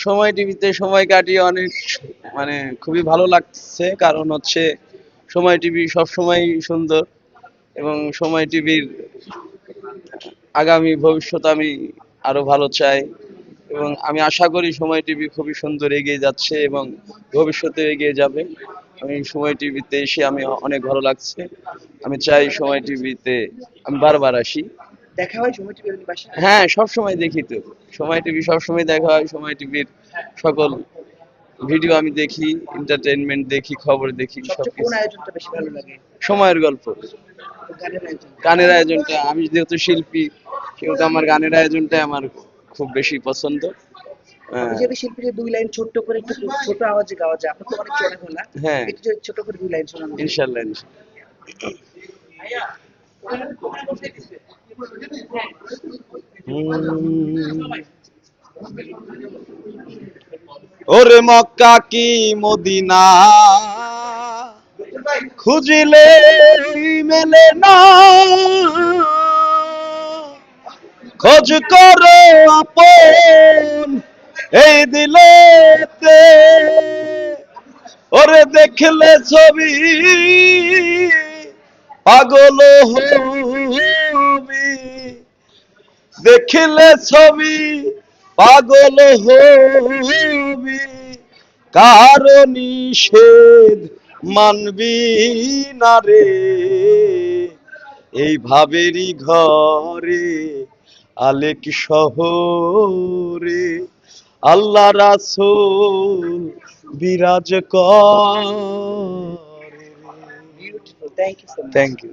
সময় টিভিতে সময় কাটিয়ে অনেক মানে খুবই ভালো লাগছে, কারণ হচ্ছে সময় টিভি সবসময় সুন্দর, এবং সময় টিভির আগামী ভবিষ্যৎ আমি আরো ভালো চাই, এবং আমি আশা করি সময় টিভি খুবই সুন্দর এগিয়ে যাচ্ছে এবং ভবিষ্যতে এগিয়ে যাবে। আমি সময় টিভিতে এসে আমি অনেক ভালো লাগছে। আমি চাই সময় টিভিতে আমি বারবার আসি। দেখা হয় সময় টিভি বাসায়? হ্যাঁ, সব সময় দেখি তো। সময় টিভি সব সময় দেখা হয়। সময় টিভির সকল ভিডিও আমি দেখি, এন্টারটেইনমেন্ট দেখি, খবর দেখি, সবচেয়ে কোন সবকিছু। আয়োজনটা বেশি ভালো লাগে? সময়ের গল্প, গানের আয়োজন? গানের আয়োজনটা, আমি যেহেতু শিল্পী সেহেতু আমার গানের আয়োজনটাই আমার খুব বেশি পছন্দ। আপনি যদি শিল্পীর দুই লাইন ছোট্ট করে একটু ছোট আওয়াজে গাওয়া যায়, আপনার তো অনেক চড়া গলা, হ্যাঁ, একটু যদি ছোট করে দুই লাইন শোনানো যায়। ইনশাল্লাহ। ওরে মক্কা কি মদিনা খুঁজিলে মেলে না, খোঁজ করো আপন এই দিলেতে, ওরে দেখলে ছবি পাগল হবি, দেখলে ছবি পাগল হবি, কারো নিষেধ মানবি না রে, এই ভাবেরই ঘরে আলেক শহরে আল্লাহ রাসূল বিরাজ করে। Beautiful, thank you so much. Thank you.